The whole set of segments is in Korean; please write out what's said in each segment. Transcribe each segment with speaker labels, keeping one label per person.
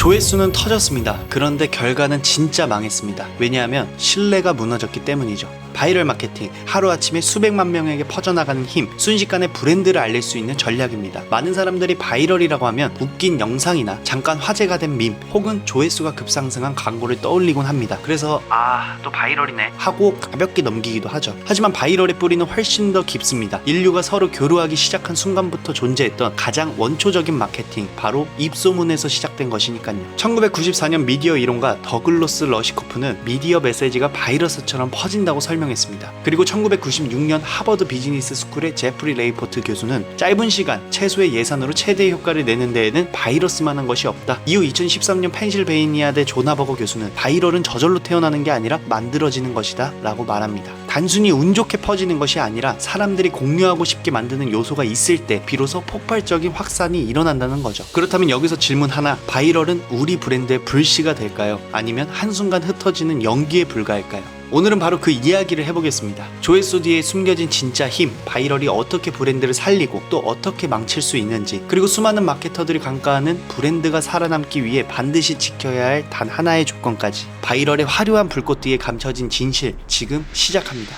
Speaker 1: 조회수는 터졌습니다. 그런데 결과는 진짜 망했습니다. 왜냐하면 신뢰가 무너졌기 때문이죠. 바이럴 마케팅, 하루아침에 수백만 명에게 퍼져나가는 힘, 순식간에 브랜드를 알릴 수 있는 전략입니다. 많은 사람들이 바이럴이라고 하면 웃긴 영상이나 잠깐 화제가 된 밈, 혹은 조회수가 급상승한 광고를 떠올리곤 합니다. 그래서 또 바이럴이네 하고 가볍게 넘기기도 하죠. 하지만 바이럴의 뿌리는 훨씬 더 깊습니다. 인류가 서로 교류하기 시작한 순간부터 존재했던 가장 원초적인 마케팅, 바로 입소문에서 시작된 것이니까요. 1994년 미디어 이론가 더글러스 러시코프는 미디어 메시지가 바이러스처럼 퍼진다고 설명했습니다. 그리고 1996년 하버드 비즈니스 스쿨의 제프리 레이포트 교수는 짧은 시간, 최소의 예산으로 최대의 효과를 내는 데에는 바이러스만한 것이 없다. 이후 2013년 펜실베이니아대 조나버거 교수는 바이럴은 저절로 태어나는 게 아니라 만들어지는 것이다 라고 말합니다. 단순히 운 좋게 퍼지는 것이 아니라 사람들이 공유하고 싶게 만드는 요소가 있을 때 비로소 폭발적인 확산이 일어난다는 거죠. 그렇다면 여기서 질문 하나, 바이럴은 우리 브랜드의 불씨가 될까요? 아니면 한순간 흩어지는 연기에 불과할까요? 오늘은 바로 그 이야기를 해보겠습니다. 조회수 뒤에 숨겨진 진짜 힘, 바이럴이 어떻게 브랜드를 살리고 또 어떻게 망칠 수 있는지, 그리고 수많은 마케터들이 간과하는 브랜드가 살아남기 위해 반드시 지켜야 할 단 하나의 조건까지, 바이럴의 화려한 불꽃 뒤에 감춰진 진실, 지금 시작합니다.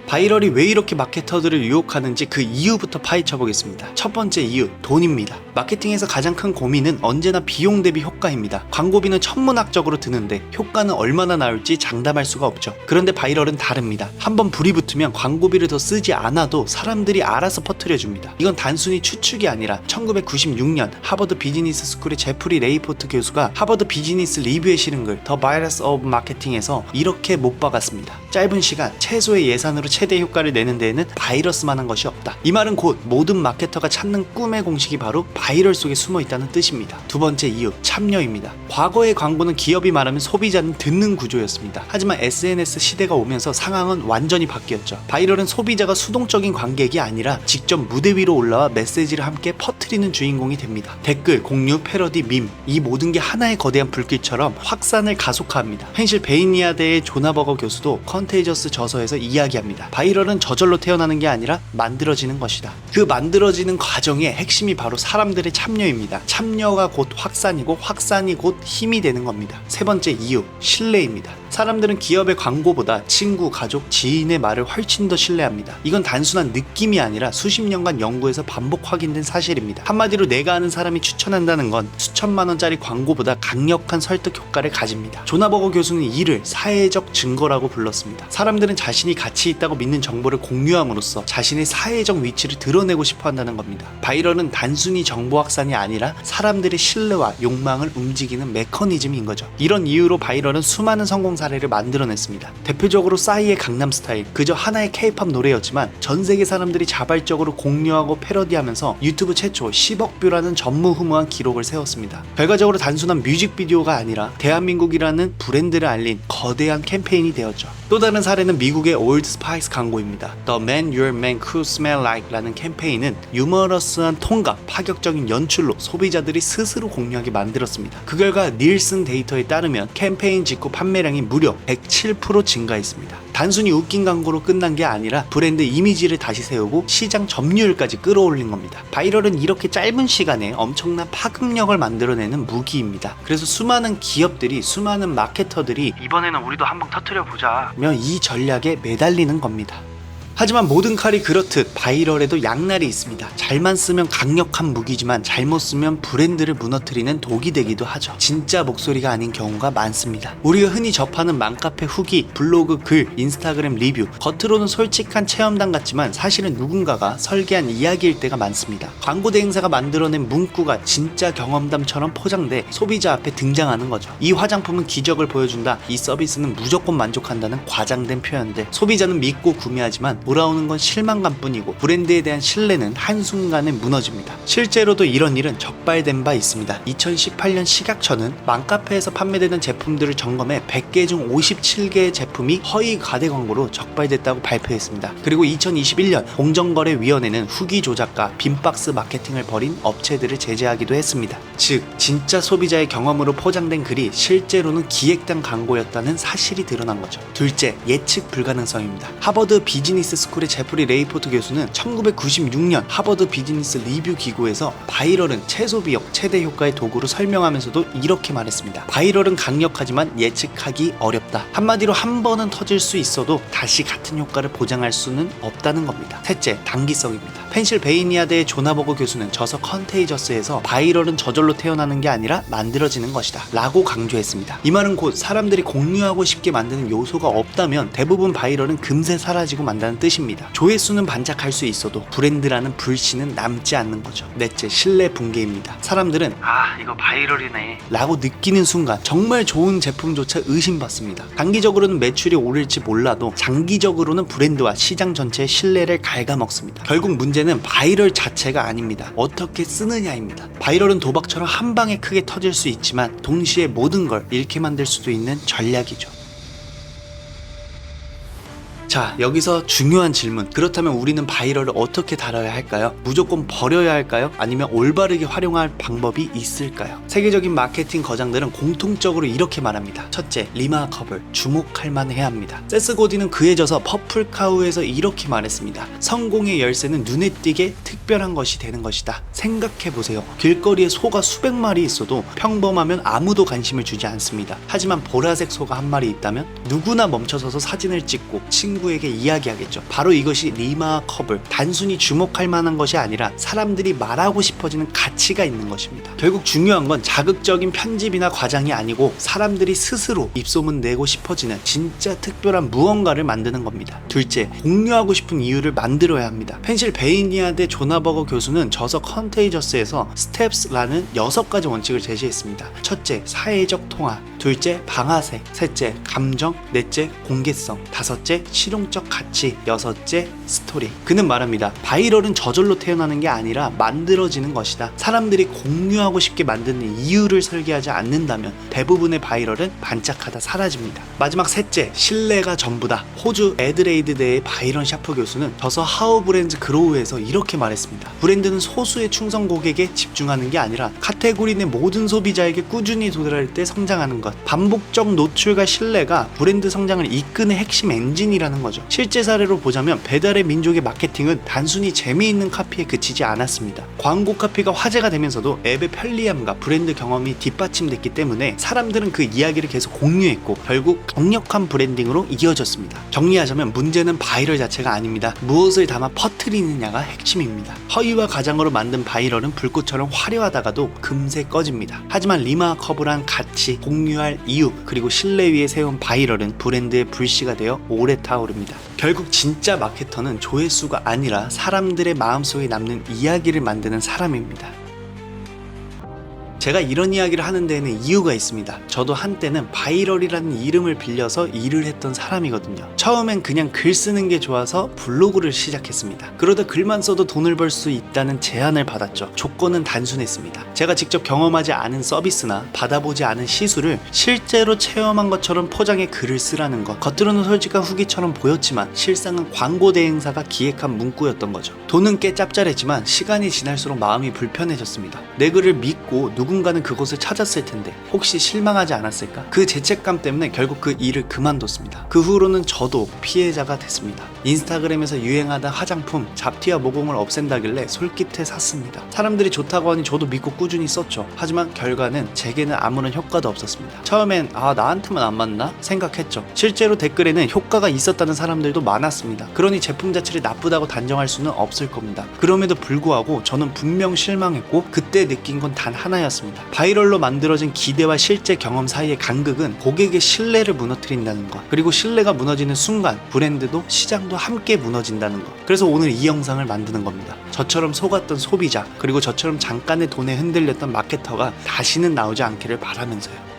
Speaker 1: 바이럴이 왜 이렇게 마케터들을 유혹하는지 그 이유부터 파헤쳐 보겠습니다. 첫 번째 이유, 돈입니다. 마케팅에서 가장 큰 고민은 언제나 비용 대비 효과입니다. 광고비는 천문학적으로 드는데 효과는 얼마나 나올지 장담할 수가 없죠. 그런데 바이럴은 다릅니다. 한번 불이 붙으면 광고비를 더 쓰지 않아도 사람들이 알아서 퍼뜨려줍니다. 이건 단순히 추측이 아니라 1996년 하버드 비즈니스 스쿨의 제프리 레이포트 교수가 하버드 비즈니스 리뷰에 실은 글 The Virus of Marketing에서 이렇게 못 박았습니다. 짧은 시간, 최소의 예산으로 최대 효과를 내는 데에는 바이러스만한 것이 없다. 이 말은 곧 모든 마케터가 찾는 꿈의 공식이 바로 바이럴 속에 숨어 있다는 뜻입니다. 두 번째 이유, 참여입니다. 과거의 광고는 기업이 말하면 소비자는 듣는 구조였습니다. 하지만 SNS 시대가 오면서 상황은 완전히 바뀌었죠. 바이럴은 소비자가 수동적인 관객이 아니라 직접 무대 위로 올라와 메시지를 함께 퍼뜨리는 주인공이 됩니다. 댓글, 공유, 패러디, 밈, 이 모든 게 하나의 거대한 불길처럼 확산을 가속화합니다. 펜실베이니아대의 조나버거 교수도 컨테이저스 저서에서 이야기합니다. 바이럴은 저절로 태어나는 게 아니라 만들어지는 것이다. 그 만들어지는 과정의 핵심이 바로 사람들의 참여입니다. 참여가 곧 확산이고 확산이 곧 힘이 되는 겁니다. 세 번째 이유, 신뢰입니다. 사람들은 기업의 광고보다 친구, 가족, 지인의 말을 훨씬 더 신뢰합니다. 이건 단순한 느낌이 아니라 수십 년간 연구에서 반복 확인된 사실입니다. 한마디로 내가 아는 사람이 추천한다는 건 수천만 원짜리 광고보다 강력한 설득 효과를 가집니다. 조나버거 교수는 이를 사회적 증거라고 불렀습니다. 사람들은 자신이 가치 있다고 믿는 정보를 공유함으로써 자신의 사회적 위치를 드러내고 싶어 한다는 겁니다. 바이럴은 단순히 정보 확산이 아니라 사람들의 신뢰와 욕망을 움직이는 메커니즘인 거죠. 이런 이유로 바이럴은 수많은 성공 사례를 만들어냈습니다. 대표적으로 싸이의 강남스타일, 그저 하나의 K-팝 노래였지만 전 세계 사람들이 자발적으로 공유하고 패러디하면서 유튜브 최초 10억 뷰라는 전무후무한 기록을 세웠습니다. 결과적으로 단순한 뮤직비디오가 아니라 대한민국이라는 브랜드를 알린 거대한 캠페인이 되었죠. 또 다른 사례는 미국의 올드 스파이스 광고입니다. The Man Your Man Could Smell Like 라는 캠페인은 유머러스한 톤과 파격적인 연출로 소비자들이 스스로 공유하게 만들었습니다. 그 결과 닐슨 데이터에 따르면 캠페인 직후 판매량이 무려 107% 증가했습니다. 단순히 웃긴 광고로 끝난 게 아니라 브랜드 이미지를 다시 세우고 시장 점유율까지 끌어올린 겁니다. 바이럴은 이렇게 짧은 시간에 엄청난 파급력을 만들어내는 무기입니다. 그래서 수많은 기업들이, 수많은 마케터들이 이번에는 우리도 한번 터뜨려보자 며 이 전략에 매달리는 겁니다. 하지만 모든 칼이 그렇듯 바이럴에도 양날이 있습니다. 잘만 쓰면 강력한 무기지만 잘못 쓰면 브랜드를 무너뜨리는 독이 되기도 하죠. 진짜 목소리가 아닌 경우가 많습니다. 우리가 흔히 접하는 맘카페 후기, 블로그 글, 인스타그램 리뷰, 겉으로는 솔직한 체험담 같지만 사실은 누군가가 설계한 이야기일 때가 많습니다. 광고 대행사가 만들어낸 문구가 진짜 경험담처럼 포장돼 소비자 앞에 등장하는 거죠. 이 화장품은 기적을 보여준다, 이 서비스는 무조건 만족한다는 과장된 표현들. 소비자는 믿고 구매하지만 돌아오는 건 실망감뿐이고 브랜드에 대한 신뢰는 한순간에 무너집니다. 실제로도 이런 일은 적발된 바 있습니다. 2018년 식약처는 맘카페에서 판매되는 제품들을 점검해 100개 중 57개의 제품이 허위 과대 광고로 적발됐다고 발표했습니다. 그리고 2021년 공정거래위원회는 후기 조작과 빈박스 마케팅을 벌인 업체들을 제재하기도 했습니다. 즉 진짜 소비자의 경험으로 포장된 글이 실제로는 기획단 광고였다는 사실이 드러난 거죠. 둘째, 예측 불가능성입니다. 하버드 비즈니스 비즈니스 스쿨의 제프리 레이포트 교수는 1996년 하버드 비즈니스 리뷰 기구에서 바이럴은 최소 비용, 최대 효과의 도구로 설명하면서도 이렇게 말했습니다. 바이럴은 강력하지만 예측하기 어렵다. 한마디로 한 번은 터질 수 있어도 다시 같은 효과를 보장할 수는 없다는 겁니다. 셋째, 단기성입니다. 펜실베이니아대의 조나버거 교수는 저서 컨테이저스에서 바이럴은 저절로 태어나는 게 아니라 만들어지는 것이다 라고 강조했습니다. 이 말은 곧 사람들이 공유하고 싶게 만드는 요소가 없다면 대부분 바이럴은 금세 사라지고 만다는 뜻입니다. 조회수는 반짝할 수 있어도 브랜드라는 불씨는 남지 않는 거죠. 넷째, 신뢰 붕괴입니다. 사람들은 이거 바이럴이네 라고 느끼는 순간 정말 좋은 제품조차 의심받습니다. 단기적으로는 매출이 오를지 몰라도 장기적으로는 브랜드와 시장 전체의 신뢰를 갉아먹습니다. 결국 문제는 바이럴 자체가 아닙니다. 어떻게 쓰느냐입니다. 바이럴은 도박처럼 한 방에 크게 터질 수 있지만 동시에 모든 걸 잃게 만들 수도 있는 전략이죠. 자, 여기서 중요한 질문. 그렇다면 우리는 바이럴을 어떻게 다뤄야 할까요? 무조건 버려야 할까요? 아니면 올바르게 활용할 방법이 있을까요? 세계적인 마케팅 거장들은 공통적으로 이렇게 말합니다. 첫째, 리마커블, 주목할 만해야 합니다. 세스 고딘은 그에 져서 퍼플카우에서 이렇게 말했습니다. 성공의 열쇠는 눈에 띄게 특별한 것이 되는 것이다. 생각해보세요. 길거리에 소가 수백 마리 있어도 평범하면 아무도 관심을 주지 않습니다. 하지만 보라색 소가 한 마리 있다면 누구나 멈춰서서 사진을 찍고 친구에게 이야기하겠죠. 바로 이것이 리마커블, 단순히 주목할 만한 것이 아니라 사람들이 말하고 싶어지는 가치가 있는 것입니다. 결국 중요한 건 자극적인 편집이나 과장이 아니고 사람들이 스스로 입소문 내고 싶어지는 진짜 특별한 무언가를 만드는 겁니다. 둘째, 공유하고 싶은 이유를 만들어야 합니다. 펜실베이니아대 조나버거 교수는 저서 컨테이저스에서 스텝스라는 6가지 원칙을 제시했습니다. 첫째, 사회적 통합. 둘째, 방아색. 셋째, 감정. 넷째, 공개성. 다섯째, 실용적 가치. 여섯째, 스토리. 그는 말합니다. 바이럴은 저절로 태어나는 게 아니라 만들어지는 것이다. 사람들이 공유하고 싶게 만드는 이유를 설계하지 않는다면 대부분의 바이럴은 반짝하다 사라집니다. 마지막 셋째, 신뢰가 전부다. 호주 애드레이드대의 바이런 샤프 교수는 저서 하우 브랜드 그로우에서 이렇게 말했습니다. 브랜드는 소수의 충성 고객에 집중하는 게 아니라 카테고리 내 모든 소비자에게 꾸준히 도달할 때 성장하는 것. 반복적 노출과 신뢰가 브랜드 성장을 이끄는 핵심 엔진이라는 거죠. 실제 사례로 보자면 배달의 민족의 마케팅은 단순히 재미있는 카피에 그치지 않았습니다. 광고 카피가 화제가 되면서도 앱의 편리함과 브랜드 경험이 뒷받침됐기 때문에 사람들은 그 이야기를 계속 공유했고 결국 강력한 브랜딩으로 이어졌습니다. 정리하자면 문제는 바이럴 자체가 아닙니다. 무엇을 담아 퍼뜨리느냐가 핵심입니다. 허위와 가장으로 만든 바이럴은 불꽃처럼 화려하다가도 금세 꺼집니다. 하지만 리마커블한 가치, 공유할 이유, 그리고 신뢰 위에 세운 바이럴은 브랜드의 불씨가 되어 오래 타오릅니다. 결국 진짜 마케터는 조회수가 아니라 사람들의 마음속에 남는 이야기를 만드는 사람입니다. 제가 이런 이야기를 하는 데에는 이유가 있습니다. 저도 한때는 바이럴이라는 이름을 빌려서 일을 했던 사람이거든요. 처음엔 그냥 글 쓰는 게 좋아서 블로그를 시작했습니다. 그러다 글만 써도 돈을 벌 수 있다는 제안을 받았죠. 조건은 단순했습니다. 제가 직접 경험하지 않은 서비스나 받아보지 않은 시술을 실제로 체험한 것처럼 포장해 글을 쓰라는 것. 겉으로는 솔직한 후기처럼 보였지만 실상은 광고 대행사가 기획한 문구였던 거죠. 돈은 꽤 짭짤했지만 시간이 지날수록 마음이 불편해졌습니다. 내 글을 믿고 누군가는 그곳을 찾았을 텐데 혹시 실망하지 않았을까? 그 죄책감 때문에 결국 그 일을 그만뒀습니다. 그 후로는 저도 피해자가 됐습니다. 인스타그램에서 유행하던 화장품 잡티와 모공을 없앤다길래 솔깃해 샀습니다. 사람들이 좋다고 하니 저도 믿고 꾸준히 썼죠. 하지만 결과는 제게는 아무런 효과도 없었습니다. 처음엔 나한테만 안 맞나? 생각했죠. 실제로 댓글에는 효과가 있었다는 사람들도 많았습니다. 그러니 제품 자체를 나쁘다고 단정할 수는 없을 겁니다. 그럼에도 불구하고 저는 분명 실망했고 그때 느낀 건 단 하나였습니다. 바이럴로 만들어진 기대와 실제 경험 사이의 간극은 고객의 신뢰를 무너뜨린다는 것, 그리고 신뢰가 무너지는 순간 브랜드도 시장도 함께 무너진다는 것. 그래서 오늘 이 영상을 만드는 겁니다. 저처럼 속았던 소비자, 그리고 저처럼 잠깐의 돈에 흔들렸던 마케터가 다시는 나오지 않기를 바라면서요.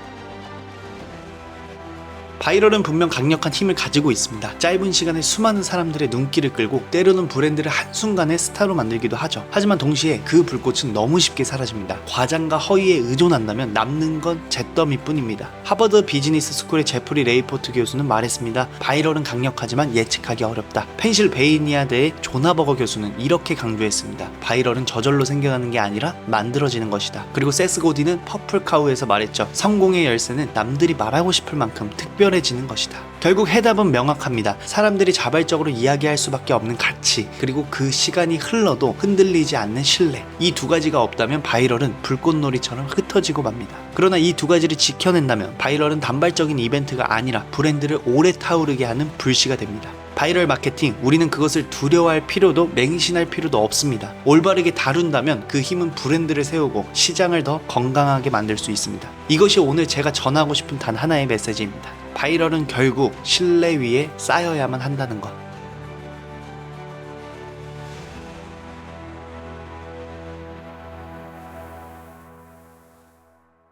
Speaker 1: 바이럴은 분명 강력한 힘을 가지고 있습니다. 짧은 시간에 수많은 사람들의 눈길을 끌고 때로는 브랜드를 한순간에 스타로 만들기도 하죠. 하지만 동시에 그 불꽃은 너무 쉽게 사라집니다. 과장과 허위에 의존한다면 남는 건 잿더미뿐입니다. 하버드 비즈니스 스쿨의 제프리 레이포트 교수는 말했습니다. 바이럴은 강력하지만 예측하기 어렵다. 펜실베이니아대의 조나버거 교수는 이렇게 강조했습니다. 바이럴은 저절로 생겨나는 게 아니라 만들어지는 것이다. 그리고 세스 고딘은 퍼플카우에서 말했죠. 성공의 열쇠는 남들이 말하고 싶을 만큼 특별한 강렬해지는 것이다. 결국 해답은 명확합니다. 사람들이 자발적으로 이야기할 수밖에 없는 가치, 그리고 그 시간이 흘러도 흔들리지 않는 신뢰. 이 두 가지가 없다면 바이럴은 불꽃놀이처럼 흩어지고 맙니다. 그러나 이 두 가지를 지켜낸다면 바이럴은 단발적인 이벤트가 아니라 브랜드를 오래 타오르게 하는 불씨가 됩니다. 바이럴 마케팅, 우리는 그것을 두려워할 필요도 맹신할 필요도 없습니다. 올바르게 다룬다면 그 힘은 브랜드를 세우고 시장을 더 건강하게 만들 수 있습니다. 이것이 오늘 제가 전하고 싶은 단 하나의 메시지입니다. 바이럴은 결국 신뢰 위에 쌓여야만 한다는 것.